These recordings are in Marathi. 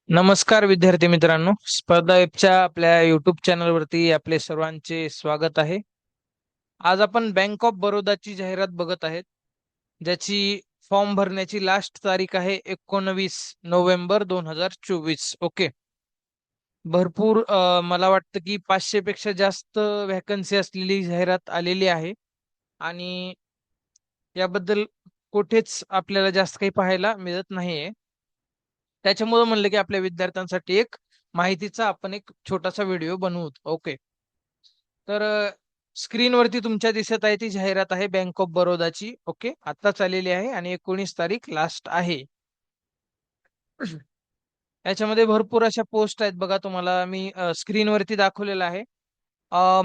नमस्कार विद्यार्थी मित्रांनो, स्पर्धा ॲपच्या आपल्या युट्यूब चॅनलवरती आपले सर्वांचे स्वागत आहे. आज आपण बँक ऑफ बरोडाची जाहिरात बघत आहेत, ज्याची फॉर्म भरण्याची लास्ट तारीख आहे 19 नोव्हेंबर 2024. ओके. भरपूर मला वाटतं की 500 पेक्षा जास्त व्हॅकन्सी असलेली जाहिरात आलेली आहे आणि याबद्दल कुठेच आपल्याला जास्त काही पाहायला मिळत नाहीये. त्याच्यामुळे म्हणलं की आपल्या विद्यार्थ्यांसाठी एक माहितीचा आपण एक छोटासा व्हिडिओ बनवू. ओके. तर स्क्रीनवरती तुमच्या दिसत आहे ती जाहिरात आहे बँक ऑफ बरोडाची. ओके. आत्ताच आलेली आहे आणि 19 तारीख लास्ट आहे. याच्यामध्ये भरपूर अशा पोस्ट आहेत बघा, तुम्हाला मी स्क्रीनवरती दाखवलेलं आहे.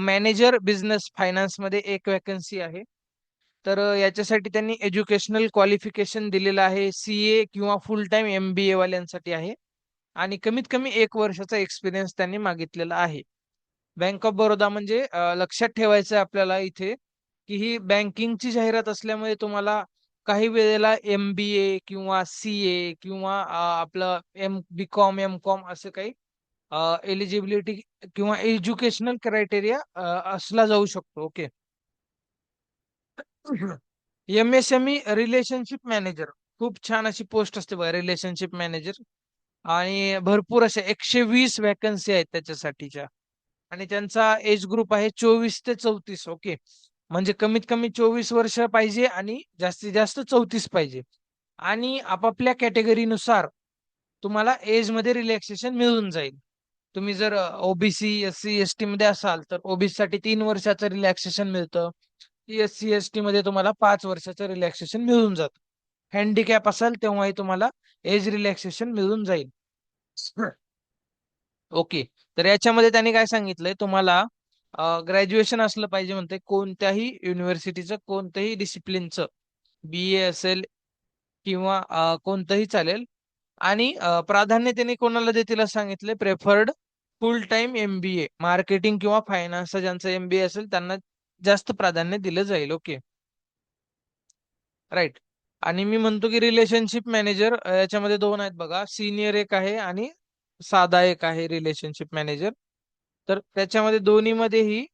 मॅनेजर बिझनेस फायनान्स मध्ये एक वॅकन्सी आहे. तर याच्यासाठी त्यांनी एज्युकेशनल क्वालिफिकेशन दिलेलं आहे. CA किंवा फुल टाइम MBA वाल्यांसाठी आहे आणि कमीत कमी 1 वर्षाचा एक्सपिरियन्स त्यांनी मागितलेला आहे. बँक ऑफ बरोडा म्हणजे लक्षात ठेवायचं आहे आपल्याला इथे, की ही बँकिंगची जाहिरात असल्यामुळे तुम्हाला काही वेळेला MBA किंवा CA किंवा आपलं BCom MCom असं काही एलिजिबिलिटी किंवा एज्युकेशनल क्रायटेरिया असला जाऊ शकतो. ओके. MSME रिलेशनशिप मॅनेजर खूप छान अशी पोस्ट असते बघा, रिलेशनशिप मॅनेजर. आणि भरपूर अशा 120 वॅकन्सी आहेत त्याच्यासाठीच्या. आणि त्यांचा एज ग्रुप आहे 24 ते 34. ओके. म्हणजे कमीत कमी 24 वर्ष पाहिजे आणि जास्तीत जास्त 34 पाहिजे. आणि आपापल्या कॅटेगरीनुसार तुम्हाला एज मध्ये रिलॅक्सेशन मिळून जाईल. तुम्ही जर OBC SC ST मध्ये असाल तर OBC साठी 3 वर्षाचं रिलॅक्सेशन मिळतं. SC ST मध्ये तुम्हाला 5 वर्षाचं रिलॅक्सेशन मिळून जातं. हँडिकॅप असाल तेव्हाही तुम्हाला एज रिलॅक्सेशन मिळून जाईल. ओके. तर याच्यामध्ये त्यांनी काय सांगितलंय तुम्हाला, ग्रॅज्युएशन असलं पाहिजे म्हणते, कोणत्याही युनिव्हर्सिटीचं कोणत्याही डिसिप्लिनचं. BA असेल किंवा कोणतंही चालेल. आणि प्राधान्य त्यांनी कोणाला देतील असं सांगितलंय, प्रेफर्ड फुल टाइम MBA मार्केटिंग किंवा फायनान्स ज्यांचं MBA असेल त्यांना जास्त प्राधान्य दिलं जाईल. ओके. राईट. आणि मी म्हणतो की रिलेशनशिप मॅनेजर याच्यामध्ये दोन आहेत बघा, सिनियर एक आहे आणि साधा एक आहे रिलेशनशिप मॅनेजर. तर त्याच्यामध्ये दोन्हीमध्येही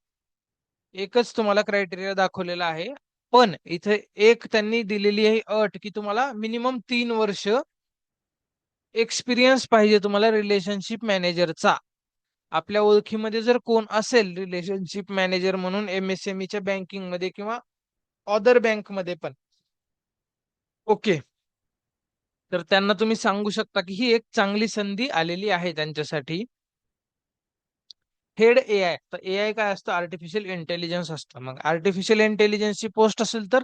एकच तुम्हाला क्रायटेरिया दाखवलेला आहे. पण इथे एक त्यांनी दिलेली आहे अट, की तुम्हाला मिनिमम 3 वर्ष एक्सपिरियन्स पाहिजे तुम्हाला रिलेशनशिप मॅनेजरचा. आपल्या ओळखीमध्ये जर कोण असेल रिलेशनशिप मॅनेजर म्हणून MSMEच्या बँकिंग मध्ये किंवा अदर बँक मध्ये पण. ओके. तर त्यांना तुम्ही सांगू शकता की ही एक चांगली संधी आलेली आहे त्यांच्यासाठी. Head AI. तर AI काय असतं? आर्टिफिशियल इंटेलिजन्स असतं. मग आर्टिफिशियल इंटेलिजन्सची पोस्ट असेल तर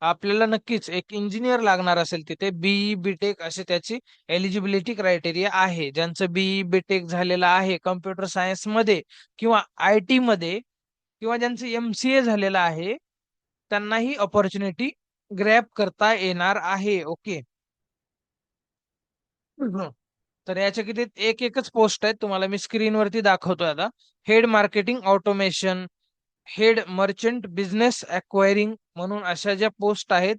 आपल्याला नक्कीच एक इंजिनियर लागणार असेल तिथे. BE BTech असे त्याची एलिजिबिलिटी क्रायटेरिया आहे. ज्यांचं BE BTech झालेलं आहे कम्प्युटर सायन्स मध्ये किंवा IT मध्ये किंवा ज्यांचं MCA झालेलं आहे, त्यांनाही ऑपॉर्च्युनिटी ग्रॅब करता येणार आहे. ओके. हं. तर याच्या किती एकच पोस्ट आहेत, तुम्हाला मी स्क्रीनवरती दाखवतोय आता. Head marketing automation, head merchant business acquiring म्हणून अशा ज्या पोस्ट आहेत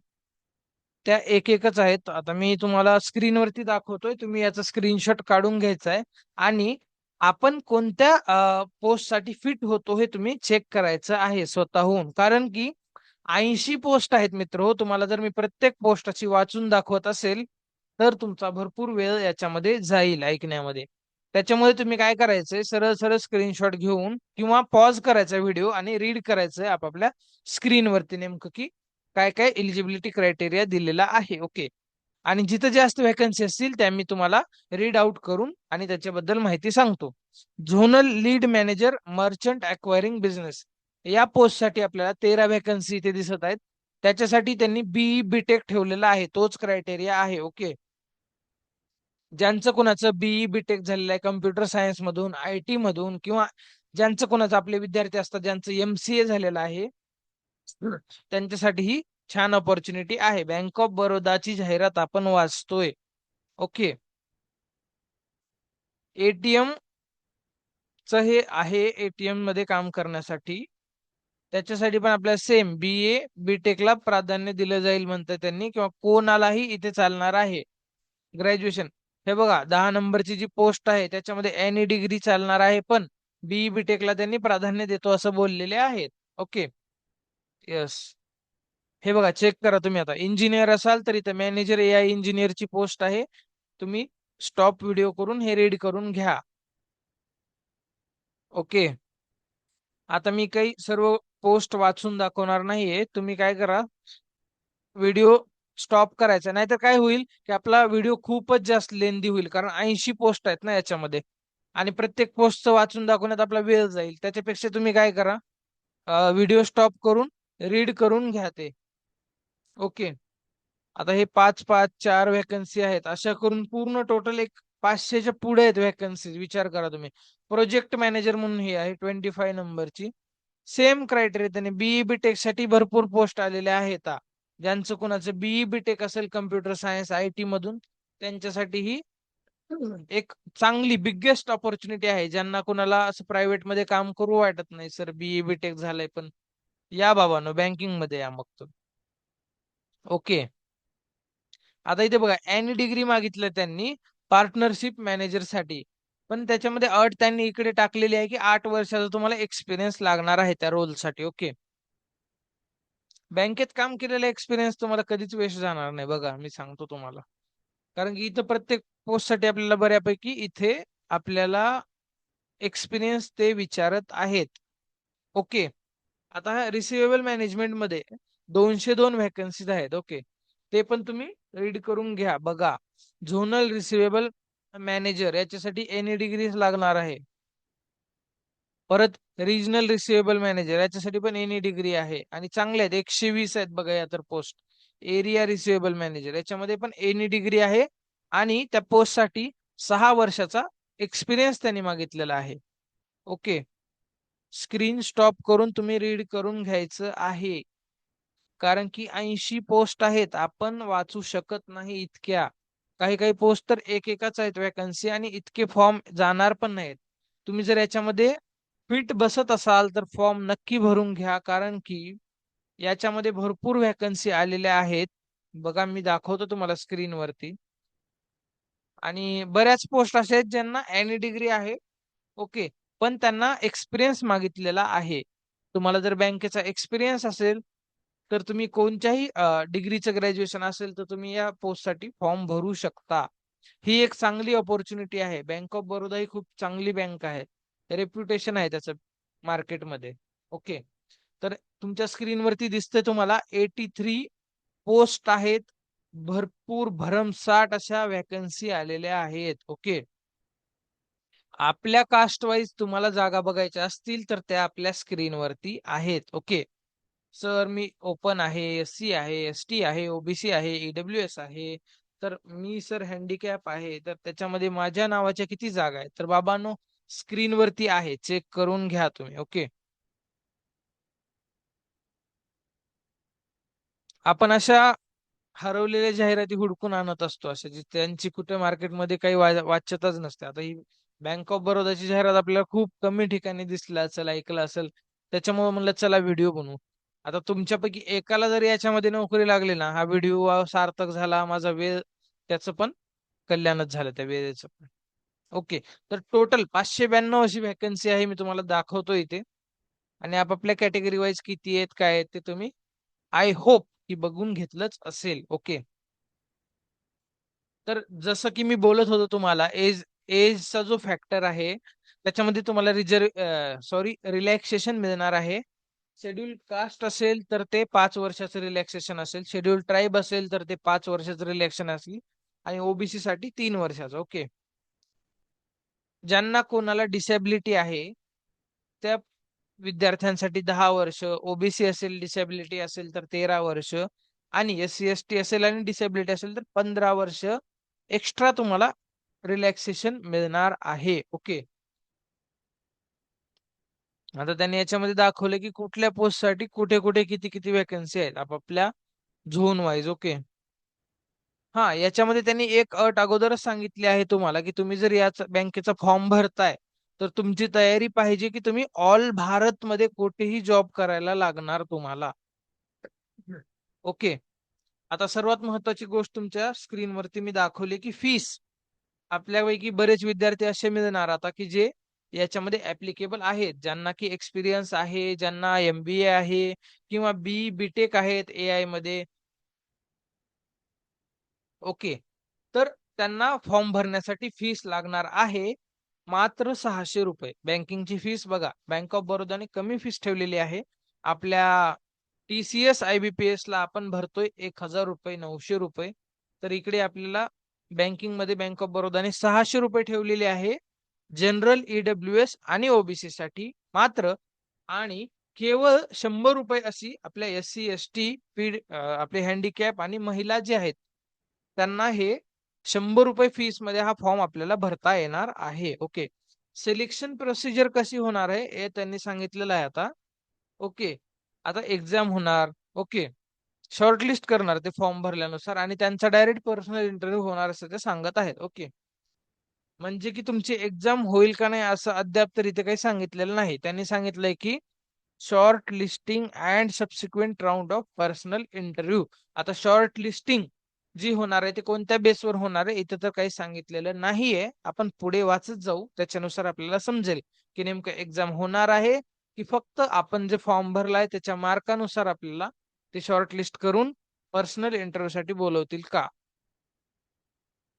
त्या एकच आहेत. आता मी तुम्हाला स्क्रीनवरती दाखवतोय, तुम्ही याचा स्क्रीनशॉट काढून घ्यायचा आहे आणि आपण कोणत्या पोस्ट साठी फिट होतो हे तुम्ही चेक करायचं आहे स्वतःहून. कारण की 80 पोस्ट आहेत मित्र हो. तुम्हाला जर मी प्रत्येक पोस्ट अशी वाचून दाखवत असेल तर तुमचा भरपूर वेळ याच्यामध्ये जाईल ऐकण्यामध्ये. त्याच्यामुळे तुम्ही काय करायचंय, सरळ सरळ स्क्रीनशॉट घेऊन किंवा पॉज करायचा व्हिडिओ आणि रीड करायचंय आपापल्या स्क्रीनवरती नेमकं की काय काय एलिजिबिलिटी क्रायटेरिया दिलेला आहे. ओके. आणि जिथं जास्त व्हॅकन्सी असतील त्या मी तुम्हाला रीड आउट करून आणि त्याच्याबद्दल माहिती सांगतो. Zonal lead manager merchant acquiring business या पोस्टसाठी आपल्याला 13 व्हॅकन्सी इथे दिसत आहेत. त्याच्यासाठी त्यांनी BE BTech ठेवलेला आहे, तोच क्रायटेरिया आहे. ओके. ज्यांचं कोणाचं BE BTech झालेलं आहे कम्प्युटर सायन्स मधून, IT मधून किंवा ज्यांचं कोणाचं आपले विद्यार्थी असतात ज्यांचं MCA झालेलं आहे, त्यांच्यासाठी ही छान ऑपॉर्च्युनिटी आहे. बँक ऑफ बरोडाची जाहिरात आपण वाचतोय. ओके. ATM च हे आहे, ATM मध्ये काम करण्यासाठी. त्याच्यासाठी पण आपल्याला सेम BA BTech ला प्राधान्य दिलं जाईल म्हणतं त्यांनी, किंवा कोणालाही इथे चालणार आहे. ग्रॅज्युएशन. हे बघा 10 नंबरची जी पोस्ट आहे त्याच्यामध्ये एनी डिग्री चालणार आहे, पण बीई बीटेकला त्यांनी प्राधान्य देतो असं बोललेले आहेत. ओके. यस. हे बघा चेक करा तुम्ही, आता इंजिनियर असाल तर इथं मॅनेजर एआय इंजिनियरची पोस्ट आहे. तुम्ही स्टॉप व्हिडिओ करून हे रीड करून घ्या. ओके. आता मी काही सर्व पोस्ट वाचून दाखवणार नाहीये. तुम्ही काय करा, व्हिडिओ स्टॉप करायचा, नाहीतर काय होईल की आपला व्हिडिओ खूपच जास्त लेंदी होईल, कारण 80 पोस्ट आहेत ना याच्यामध्ये, आणि प्रत्येक पोस्टचं वाचून दाखवण्यात आपला वेळ जाईल. त्याच्यापेक्षा तुम्ही काय करा, व्हिडिओ स्टॉप करून रीड करून घ्या ते. ओके. आता हे 5 5 4 वॅकन्सी आहेत, अशा करून पूर्ण टोटल एक 500च्या पुढे आहेत वॅकन्सी. विचार करा तुम्ही. प्रोजेक्ट मॅनेजर म्हणून हे आहे 25 नंबरची. सेम क्रायटेरिया, त्याने बीई बीटेक साठी भरपूर पोस्ट आलेल्या आहेत ज्यांचं कोणाचं बीई बीटेक असेल कम्प्युटर सायन्स आयटी मधून, त्यांच्यासाठी ही एक चांगली बिगेस्ट ऑपॉर्च्युनिटी आहे. ज्यांना कोणाला असं प्रायव्हेट मध्ये काम करू वाटत नाही, सर बीई बीटेक झालंय पण या बाबांनो बँकिंग मध्ये या मग तुम्ही. ओके. आता इथे बघा एनी डिग्री मागितलं त्यांनी पार्टनरशिप मॅनेजर साठी, पण त्याच्यामध्ये अट त्यांनी इकडे टाकलेली आहे की 8 वर्षाचा तुम्हाला एक्सपिरियन्स लागणार आहे त्या रोल साठी. ओके. बँकेत काम केलेला एक्सपिरियन्स तुम्हाला कधीच वेस्ट जाणार नाही, बघा मी सांगतो तुम्हाला. कारण की इथं प्रत्येक पोस्ट साठी आपल्याला बऱ्यापैकी इथे आपल्याला एक्सपिरियन्स ते विचारत आहेत. ओके. आता रिसिवेबल मॅनेजमेंट मध्ये 202 व्हॅकन्सीज आहेत. ओके. ते पण तुम्ही रीड करून घ्या, बघा. झोनल रिसिवेबल मॅनेजर याच्यासाठी एनी डिग्री लागणार आहे. परत रिजनल रिसिवेबल मॅनेजर याच्यासाठी पण एनी डिग्री आहे, आणि चांगले आहेत 120 आहेत बघा या तर पोस्ट. एरिया रिसिवेबल मॅनेजर याच्यामध्ये पण एनी डिग्री आहे, आणि त्या पोस्ट साठी 6 वर्षाचा एक्सपिरियन्स त्यांनी मागितलेला आहे. ओके. स्क्रीन स्टॉप करून तुम्ही रीड करून घ्यायचं आहे, कारण की 80 पोस्ट आहेत, आपण वाचू शकत नाही इतक्या. काही काही पोस्ट तर एकाच आहेत वॅकन्सी, आणि इतके फॉर्म जाणार पण नाहीत. तुम्ही जर याच्यामध्ये फिट बसत असाल तर फॉर्म नक्की भरून घ्या, कारण की याच्यामध्ये भरपूर वॅकन्सी आलेल्या आहेत. बघा मी दाखवतो तुम्हाला स्क्रीनवरती. आणि बऱ्याच पोस्ट अशा आहेत ज्यांना एनी डिग्री आहे. ओके. पण त्यांना एक्सपिरियन्स मागितलेला आहे. तुम्हाला जर बँकेचा एक्सपिरियन्स असेल तर तुम्ही कोणत्याही डिग्रीचं ग्रॅज्युएशन असेल तर तुम्ही या पोस्टसाठी फॉर्म भरू शकता. ही एक चांगली ऑपॉर्च्युनिटी आहे. बँक ऑफ बरोदा ही खूप चांगली बँक आहे, रेप्युटेशन आहे त्याचं मार्केटमध्ये. ओके. तर तुमच्या स्क्रीनवरती दिसतंय तुम्हाला 83 पोस्ट आहेत. भरपूर भरमसाठ अशा वॅकन्सी आलेल्या आहेत. ओके. आपल्या कास्ट वाईज तुम्हाला जागा बघायच्या असतील तर त्या आपल्या स्क्रीनवरती आहेत. ओके. सर मी ओपन आहे, एससी आहे, एसटी आहे, ओबीसी आहे, ईडब्ल्यूएस आहे, तर मी सर हँडिकॅप आहे, तर त्याच्यामध्ये माझ्या नावाच्या किती जागा आहेत, तर बाबांनो स्क्रीनवरती आहे, चेक करून घ्या तुम्ही. ओके. आपण अशा हरवलेल्या जाहिराती हुडकून आणत असतो, अशा जी त्यांची कुठे मार्केटमध्ये काही वाच्यताच नसते. आता ही बँक ऑफ बरोडाची जाहिरात आपल्याला खूप कमी ठिकाणी दिसला असेल, ऐकलं असेल, त्याच्यामुळे म्हणलं चला व्हिडिओ बनवू. आता तुमच्यापैकी एकाला जर याच्यामध्ये नोकरी लागली ना, हा व्हिडिओ सार्थक झाला, माझा वेळ त्याचं पण कल्याणच झालं त्या वेळेचं पण. ओके. तर टोटल 592 अशी व्हॅकन्सी आहे, मी तुम्हाला दाखवतो इथे. आणि आपापल्या कॅटेगरी वाईज किती आहेत काय आहेत ते तुम्ही आय होप की बघून घेतलंच असेल. ओके. तर जसं की मी बोलत होतो तुम्हाला, एजचा जो फॅक्टर आहे त्याच्यामध्ये तुम्हाला रिलॅक्सेशन मिळणार आहे. शेड्यूल कास्ट असेल तर ते 5 वर्षाचं रिलॅक्सेशन असेल, शेड्यूल ट्राईब असेल तर ते 5 वर्षाचं रिलॅक्सेशन असेल, आणि ओबीसी साठी 3 वर्षाचं. ओके. ज्यांना कोणाला डिसॅबिलिटी आहे त्या विद्यार्थ्यांसाठी 10 वर्ष, ओबीसी असेल डिसॅबिलिटी असेल तर 13 वर्ष, आणि एससी एसटी असेल आणि डिसॅबिलिटी असेल तर 15 वर्ष एक्स्ट्रा तुम्हाला रिलॅक्सेशन मिळणार आहे. ओके. आता त्यांनी याच्यामध्ये दाखवलं की कुठल्या पोस्ट साठी कुठे कुठे किती किती वेकन्सी आहेत आपापल्या झोन वाईज. ओके. हा, याच्यामध्ये त्यांनी एक अट अगोदरच सांगितली आहे तुम्हाला, की तुम्ही जर या बँकेचा फॉर्म भरताय तर तुमची तयारी पाहिजे की तुम्ही ऑल भारत मध्ये कुठेही जॉब करायला लागणार तुम्हाला. ओके. आता सर्वात महत्वाची गोष्ट तुमच्या स्क्रीनवरती मी दाखवली की फीस. आपल्यापैकी बरेच विद्यार्थी असे मिळणार आता की जे याच्यामध्ये ऍप्लिकेबल आहेत, ज्यांना की एक्सपिरियन्स आहे, ज्यांना MBA आहे किंवा BTech आहेत AI मध्ये. ओके. तर त्यांना फॉर्म भरण्यासाठी फीस लागणार आहे मात्र 600 रुपये. बँकिंगची फीस बघा, बँक ऑफ बरोडाने कमी फीस ठेवलेली आहे. आपल्या TCS IBPS ला आपण भरतोय 1000 रुपये, 900 रुपये. तर इकडे आपल्याला बँकिंग मध्ये बँक ऑफ बरोडाने 600 रुपये ठेवलेले आहे. जनरल, EWS आणि OBC साठी मात्र. आणि केवळ 100 रुपये अशी आपल्या SC ST आपले हँडिकॅप आणि महिला जे आहेत त्यांना हे 100 रुपये फीस मध्ये हा फॉर्म आपल्याला भरता येणार आहे. ओके. सिलेक्शन प्रोसिजर कशी होणार आहे हे त्यांनी सांगितलेलं आहे आता. ओके. आता एक्झाम होणार. ओके. शॉर्टलिस्ट करणार ते फॉर्म भरल्यानुसार आणि त्यांचा डायरेक्ट पर्सनल इंटरव्ह्यू होणार असं ते सांगत आहेत. ओके. म्हणजे की तुमची एक्झाम होईल का नाही असं अद्याप तरी ते काही सांगितलेलं नाही. त्यांनी सांगितलंय की short listing and subsequent round of personal interview. आता शॉर्ट लिस्टिंग जी होणार आहे ते कोणत्या बेसवर होणार आहे इथं तर काही सांगितलेलं नाहीये. आपण पुढे वाचत जाऊ, त्याच्यानुसार आपल्याला समजेल की नेमकं एक्झाम होणार आहे की फक्त आपण जे फॉर्म भरलाय त्याच्या मार्कानुसार आपल्याला ते शॉर्ट लिस्ट करून पर्सनल इंटरव्ह्यू साठी बोलवतील का.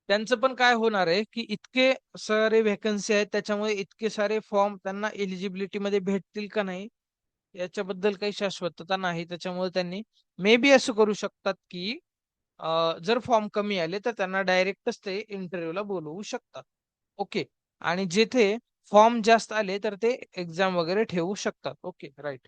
त्यांचं पण काय होणार आहे की इतके सारे व्हॅकन्सी आहेत त्याच्यामुळे इतके सारे फॉर्म त्यांना एलिजिबिलिटी मध्ये भेटतील का नाही याच्याबद्दल काही शाश्वतता नाही. त्याच्यामुळे त्यांनी मे बी असं करू शकतात की जर फॉर्म कमी आले तर त्यांना डायरेक्टच ते इंटरव्ह्यूला बोलवू शकतात. ओके. आणि जिथे फॉर्म जास्त आले तर ते एक्झाम वगैरे ठेवू शकतात. Okay, right.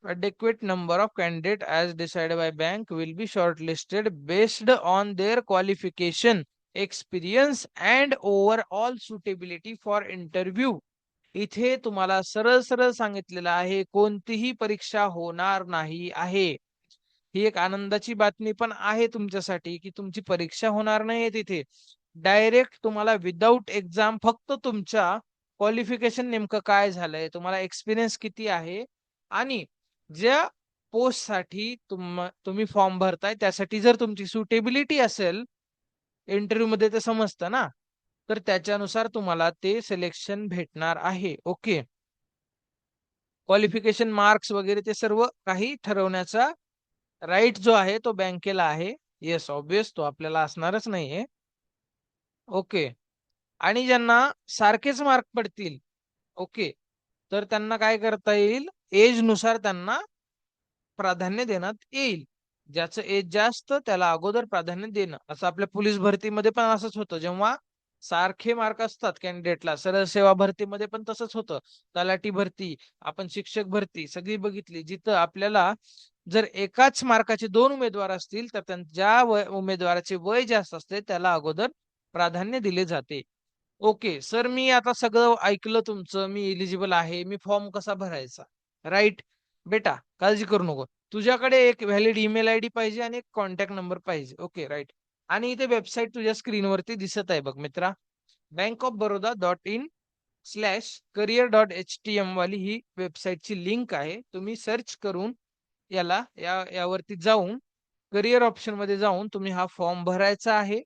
Adequate number of candidate as decided by bank will be shortlisted based on their qualification, experience and overall suitability for interview. इथे तुम्हाला सरळ सरळ सांगितलेलं आहे कोणतीही परीक्षा होणार नाही आहे. ही एक आनंदाची बातमी पण आहे तुमच्यासाठी की तुमची परीक्षा होणार नाही तिथे. डायरेक्ट तुम्हाला विदाऊट एक्झाम फक्त तुमच्या क्वालिफिकेशन नेमकं काय झालंय, तुम्हाला एक्सपिरियन्स किती आहे आणि ज्या पोस्ट साठी तुम्ही फॉर्म भरताय त्यासाठी जर तुमची सुटेबिलिटी असेल इंटरव्ह्यू मध्ये ते समजतं ना, तर त्याच्यानुसार तुम्हाला ते सिलेक्शन भेटणार आहे. ओके. क्वालिफिकेशन मार्क्स वगैरे ते सर्व काही ठरवण्याचा राईट जो आहे तो बँकेला आहे. येस, ऑब्विस तो आपल्याला असणारच नाहीये. ओके. आणि ज्यांना सारखेच मार्क पडतील, ओके, तर त्यांना काय करता येईल, एज नुसार त्यांना प्राधान्य देण्यात येईल. ज्याचं एज जास्त त्याला अगोदर प्राधान्य देणं. असं आपल्या पोलीस भरतीमध्ये पण असंच होतं. जेव्हा सारखे मार्क असतात कॅन्डिडेटला, सरळ सेवा भरतीमध्ये पण तसंच होतं. तलाठी भरती, आपण शिक्षक भरती सगळी बघितली, जिथं आपल्याला जर एकाच मार्काचे दोन उमेदवार असतील तर ज्या उमेदवाराचे वय जास्त असते त्याला अगोदर प्राधान्य दिले जाते. ओके सर, मी आता सगळं ऐकलं तुमचं, मी एलिजिबल आहे, मी फॉर्म कसा भरायचा, राईट. बेटा काळजी करू नको, तुझ्याकडे एक व्हॅलिड ईमेल आयडी पाहिजे आणि एक कॉन्टॅक्ट नंबर पाहिजे. Okay, right. आणि इथे वेबसाईट तुझ्या स्क्रीनवरती दिसत आहे बघ मित्रा, bankofbaroda.in/career.htm वाली ही वेबसाईटची लिंक आहे. तुम्ही सर्च करून यावरती जाऊन करिअर ऑप्शन मध्ये जाऊन तुम्ही हा फॉर्म भरायचा आहे.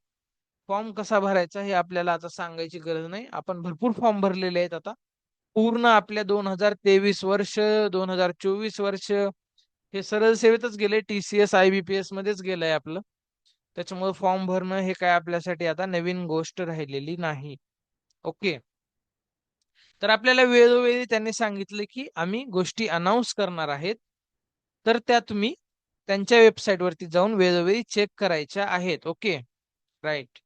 फॉर्म कसा भरायचा हे आपल्याला आता सांगायची गरज नाही, आपण भरपूर फॉर्म भरलेले आहेत आता. पूर्ण आपल्या 2023 वर्ष, 2024 वर्ष हे सरळ सेवेतच गेले, TCS IBPS मध्येच गेलंय आपलं. त्याच्यामुळे फॉर्म भरणं हे काय आपल्यासाठी आता नवीन गोष्ट राहिलेली नाही. ओके. तर आपल्याला वेळोवेळी त्यांनी सांगितले की आम्ही गोष्टी अनाऊन्स करणार आहेत, तर त्या तुम्ही त्यांच्या वेबसाईट वरती जाऊन वेळोवेळी चेक करायच्या आहेत. Okay, right.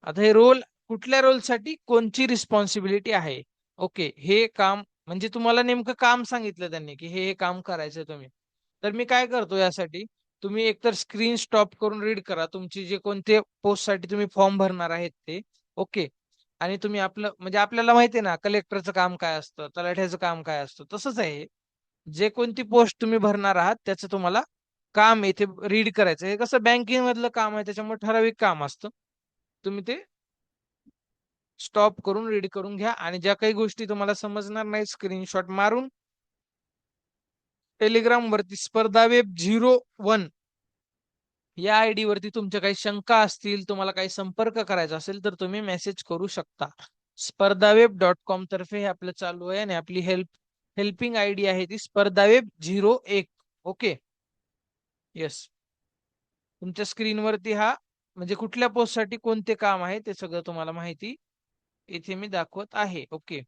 आता हे रोल, कुठल्या रोलसाठी कोणची रिस्पॉन्सिबिलिटी आहे. ओके, हे काम म्हणजे तुम्हाला नेमकं काम सांगितलं त्यांनी की हे काम करायचं तुम्ही. तर मी काय करतो यासाठी, तुम्ही एकतर स्क्रीन स्टॉप करून रीड करा तुमची जे कोणते पोस्ट साठी तुम्ही फॉर्म भरणार आहेत ते. ओके. आणि तुम्ही आपलं म्हणजे आपल्याला माहिती आहे ना कलेक्टरचं काम काय असतं, तलाठ्याचं काम काय असतं, तसंच आहे. जे कोणती पोस्ट तुम्ही भरणार आहात त्याचं तुम्हाला काम इथे रीड करायचं. हे कसं बँकिंग मधलं काम आहे त्याच्यामुळे ठराविक काम असतं. तुम्ही ते स्टॉप करून रीड करून घ्या आणि ज्या काही गोष्टी तुम्हाला समजणार नाही स्क्रीनशॉट मारून टेलिग्राम वरती स्पर्धा वेब 01 या आयडी वरती तुमच्या काही शंका असतील, तुम्हाला काही संपर्क करायचा असेल तर तुम्ही मेसेज करू शकता. spardaweb.com तर्फे हे आपलं चालू आहे आणि आपली हेल्पिंग आयडी आहे ती spardaweb01. ओके. येस. तुमच्या स्क्रीनवरती हा म्हणजे कुठल्या पोस्टसाठी कोणते काम आहे ते सगळं तुम्हाला माहिती इथे मी दाखवत आहे. ओके.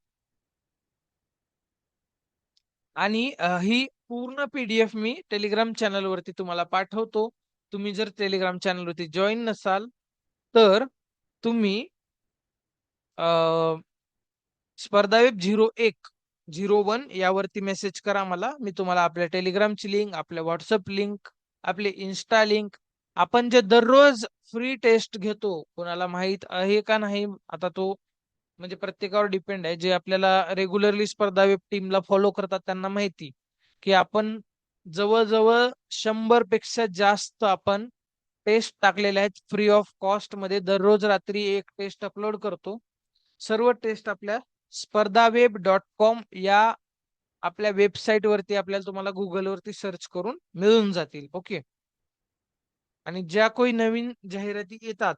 आणि ही पूर्ण पीडीएफ मी टेलिग्राम चॅनल वरती तुम्हाला पाठवतो. तुम्ही जर टेलिग्राम चॅनल वरती जॉईन नसाल तर तुम्ही स्पर्धावेब 01 यावरती मेसेज करा मला. मी तुम्हाला आपल्या टेलिग्रामची लिंक, आपल्या व्हॉट्सअप लिंक, आपले इन्स्टा लिंक, आपण जे दररोज फ्री टेस्ट घेतो, कोणाला माहित आहे का नाही आता तो म्हणजे प्रत्येकावर डिपेंड आहे. जे आपल्याला रेग्युलरली स्पर्धावेब टीमला फॉलो करतात त्यांना माहिती की आपण जवळजवळ 100 पेक्षा जास्त आपण टेस्ट टाकलेले आहेत फ्री ऑफ कॉस्ट मध्ये. दररोज रात्री एक टेस्ट अपलोड करतो. सर्व टेस्ट आपल्या spardaweb.com या आपल्या वेबसाईट वरती आपल्याला तुम्हाला गुगल वरती सर्च करून मिळून जातील. ओके. आणि ज्या कोणी नवीन जाहिराती येतात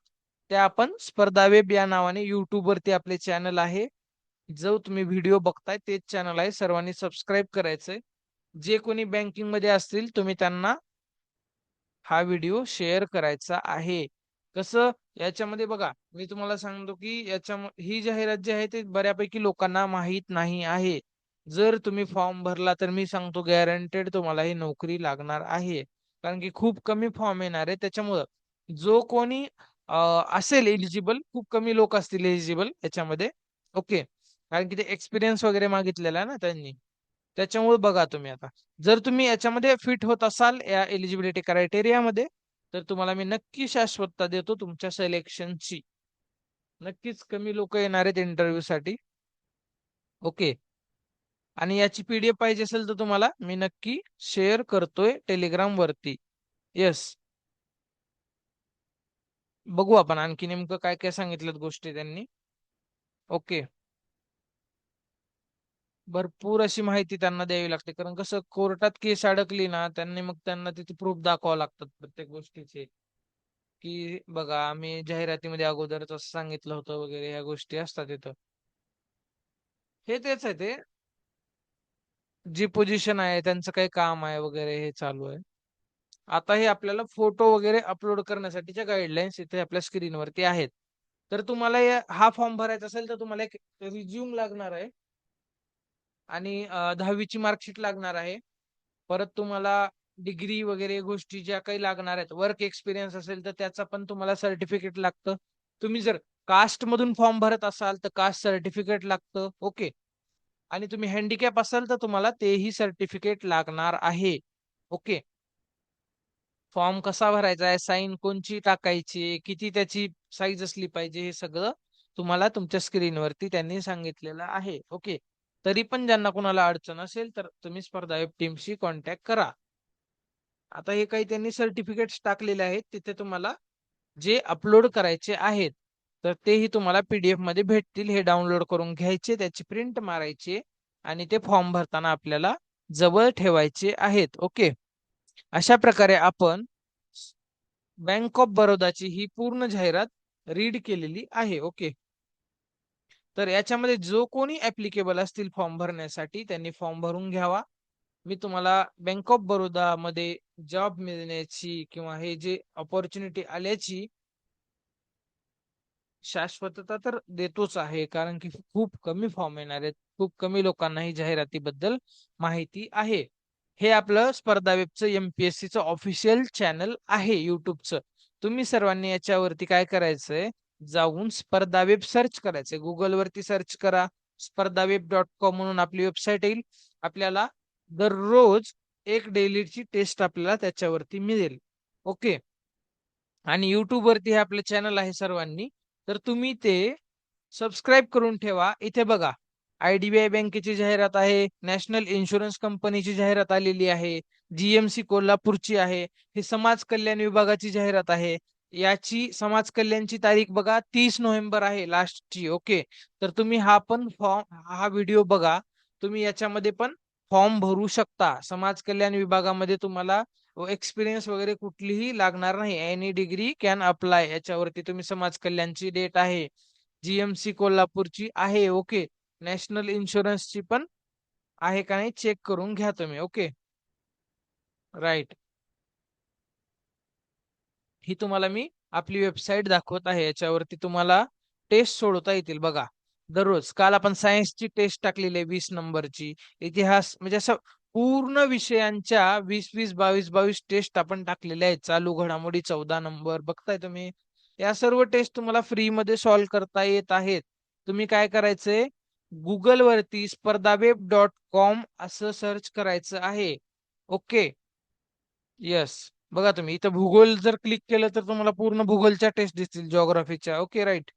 त्या आपण स्पर्धावेब या नावाने युट्यूब वरती आपले चॅनल आहे. जो तुम्ही व्हिडिओ बघताय तेच चॅनल आहे. सर्वांनी सबस्क्राईब करायचंय. जे कोणी बँकिंग मध्ये असतील तुम्ही त्यांना हा व्हिडिओ शेअर करायचा आहे. कसं याच्यामध्ये बघा मी तुम्हाला सांगतो की ही जाहिरात जी आहे ते बऱ्यापैकी लोकांना माहित नाही आहे. जर तुम्ही फॉर्म भरला तर मी सांगतो गॅरंटेड तुम्हाला ही नोकरी लागणार आहे. कारण की खूप कमी फॉर्म येणार आहे. त्याच्यामुळं जो कोणी असेल एलिजिबल, खूप कमी लोक असतील एलिजिबल याच्यामध्ये. ओके. कारण की ते एक्सपिरियन्स वगैरे मागितलेला आहे ना त्यांनी. त्याच्यामुळे बघा तुम्ही आता जर तुम्ही याच्यामध्ये फिट होत असाल या एलिजिबिलिटी क्रायटेरियामध्ये तर तुम्हाला मी नक्की शाश्वतता देतो तुमच्या सिलेक्शनची. नक्कीच कमी लोक येणार आहेत इंटरव्ह्यू साठी. ओके. आणि याची पीडीएफ पाहिजे असेल तर तुम्हाला मी नक्की शेअर करतोय टेलिग्राम वरती. येस. बघू आपण आणखी नेमकं काय काय सांगितलं गोष्टी त्यांनी. ओके. भरपूर अशी माहिती त्यांना द्यावी लागते कारण कसं कोर्टात केस अडकली ना त्यांनी मग त्यांना तिथे प्रूफ दाखवावं लागतात प्रत्येक गोष्टीचे. की बघा आम्ही जाहिरातीमध्ये अगोदरच असं सांगितलं होतं वगैरे ह्या गोष्टी असतात इथं. हे तेच आहे ते जी पोझिशन आहे त्यांचं काही काम आहे वगैरे हे चालू आहे. आता हे आपल्याला फोटो वगैरे अपलोड करण्यासाठीच्या गाईडलाईन्स इथे आपल्या स्क्रीनवरती आहेत. तर तुम्हाला हा फॉर्म भरायचा असेल तर तुम्हाला एक रिझ्यूम लागणार आहे आणि 10वीची मार्कशीट लागणार आहे. परत तुम्हाला डिग्री वगैरे गोष्टी ज्या काही लागणार आहेत, वर्क एक्सपिरियन्स असेल तर त्याचा पण तुम्हाला सर्टिफिकेट लागतं. तुम्ही जर कास्ट मधून फॉर्म भरत असाल तर कास्ट सर्टिफिकेट लागतं. ओके. आणि तुम्ही हँडिकॅप असाल तर तुम्हाला तेही सर्टिफिकेट लागणार आहे. ओके. फॉर्म कसा भरायचा आहे, साईन कोणची टाकायची, किती त्याची साईज असली पाहिजे, हे सगळं तुम्हाला तुमच्या स्क्रीनवरती त्यांनी सांगितलेलं आहे. ओके. तरी पण ज्यांना कोणाला अडचण असेल तर तुम्ही स्पर्धा वेब टीमशी कॉन्टॅक्ट करा. आता हे काही त्यांनी सर्टिफिकेट्स टाकलेले आहेत तिथे तुम्हाला जे अपलोड करायचे आहेत तर तेही तुम्हाला पीडीएफ मध्ये भेटतील. हे डाउनलोड करून घ्यायचे, त्याची प्रिंट मारायची आणि ते फॉर्म भरताना आपल्याला जवळ ठेवायचे आहेत. ओके. अशा प्रकारे आपण बँक ऑफ बरोडाची ही पूर्ण जाहिरात रीड केलेली आहे. ओके. तर याच्यामध्ये जो कोणी ऍप्लिकेबल असतील फॉर्म भरण्यासाठी त्यांनी फॉर्म भरून घ्यावा. मी तुम्हाला बँक ऑफ बरोडा मध्ये जॉब मिळण्याची किंवा हे जे ऑपॉर्च्युनिटी आल्याची शाश्वतता तर देतोच आहे कारण की खूप कमी फॉर्म येणार आहेत. खूप कमी लोकांना ही जाहिरातीबद्दल माहिती आहे. हे आपलं स्पर्धा वेबचं एमपीएससीचं ऑफिशियल चॅनल आहे युट्यूबचं. तुम्ही सर्वांनी याच्यावरती काय करायचंय, जाऊन स्पर्धा वेब सर्च करायचंय. गुगल वरती सर्च करा. spardaweb.com म्हणून आपली वेबसाईट येईल. आपल्याला दररोज एक डेलीची टेस्ट आपल्याला त्याच्यावरती मिळेल. ओके. आणि युट्यूब वरती हे आपलं चॅनल आहे सर्वांनी तर तुम्ही ते सबस्क्राईब करून ठेवा. इथे बघा आयडीबीआय बँकेची जाहिरात आहे, नॅशनल इन्शुरन्स कंपनीची जाहिरात आलेली आहे, जीएमसी कोल्हापूरची आहे. हे समाज कल्याण विभागाची जाहिरात आहे. याची समाज कल्याणची तारीख बघा 30 नोव्हेंबर आहे लास्टची. ओके. तर तुम्ही हा व्हिडिओ बघा. तुम्ही याच्यामध्ये पण फॉर्म भरू शकता. समाज कल्याण विभागामध्ये तुम्हाला एक्सपिरियन्स वगैरे कुठलीही लागणार नाही. Any degree can apply. याच्यावरती तुम्ही समाज कल्याणची डेट आहे, जीएमसी कोल्हापूरची आहे. ओके. नॅशनल इन्शुरन्सची पण आहे का नाही चेक करून घ्या तुम्ही. ओके. राईट. ही तुम्हाला मी आपली वेबसाईट दाखवत आहे. याच्यावरती तुम्हाला टेस्ट सोडवता येतील बघा. दररोज काल आपण सायन्सची टेस्ट टाकलेली आहे 20 नंबरची. इतिहास म्हणजे असं पूर्ण विषयांच्या 20-20 22 टेस्ट आपण टाकलेल्या आहेत. चालू घडामोडी 14 नंबर बघताय तुम्ही. या सर्व टेस्ट तुम्हाला फ्री मध्ये सॉल्व्ह करता येत आहेत. तुम्ही काय करायचंय, गुगल वरती spardhaweb.com असं सर्च करायचं आहे. ओके. येस. बघा तुम्ही इथं भूगोल जर क्लिक केलं तर तुम्हाला पूर्ण भूगोलच्या टेस्ट दिसतील, जिओग्राफीच्या. ओके. राईट.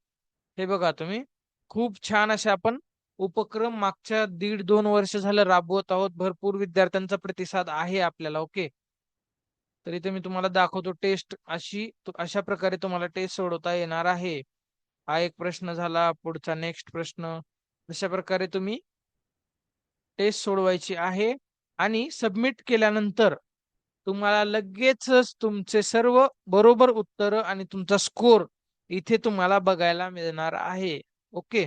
हे बघा तुम्ही, खूप छान असे आपण उपक्रम मागच्या 1.5-2 वर्ष झालं राबवत आहोत. भरपूर विद्यार्थ्यांचा प्रतिसाद आहे आपल्याला. ओके. तर इथे मी तुम्हाला दाखवतो टेस्ट अशा प्रकारे तुम्हाला टेस्ट सोडवता येणार आहे. हा एक प्रश्न झाला. पुढचा नेक्स्ट प्रश्न. अशा प्रकारे तुम्ही टेस्ट सोडवायची आहे आणि सबमिट केल्यानंतर तुम्हाला लगेचच तुमचे सर्व बरोबर उत्तर आणि तुमचा स्कोर इथे तुम्हाला बघायला मिळणार आहे. ओके.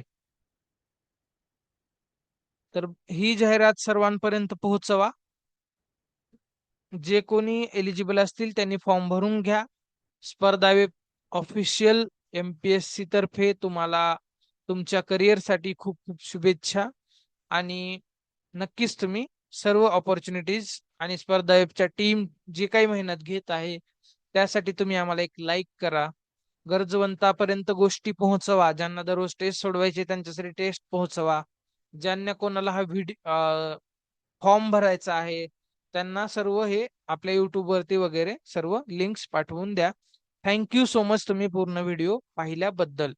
तर ही जाहिरात सर्वांपर्यंत पोहोचवा. जे कोणी एलिजिबल असतील त्यांनी फॉर्म भरून घ्या. स्पर्धा ऑफिशियल MPSC तर्फे तुम्हाला तुमच्या करिअरसाठी खूप खूप शुभेच्छा. आणि नक्कीच तुम्ही सर्व ऑपॉर्च्युनिटीज आणि स्पर्धा वेबच्या टीम जी काही मेहनत घेत आहे त्यासाठी तुम्ही आम्हाला एक लाईक करा. गरजवंतापर्यंत गोष्टी पोहोचवा. ज्यांना दररोज टेस्ट सोडवायचे त्यांच्यासाठी टेस्ट पोहोचवा. ज्यांना कोणाला हा फॉर्म भरायचा आहे त्यांना सर्व हे आपल्या युट्यूब वरती वगैरे सर्व लिंक्स पाठवून द्या. थँक्यू सो मच तुम्ही पूर्ण व्हिडिओ पाहिल्याबद्दल.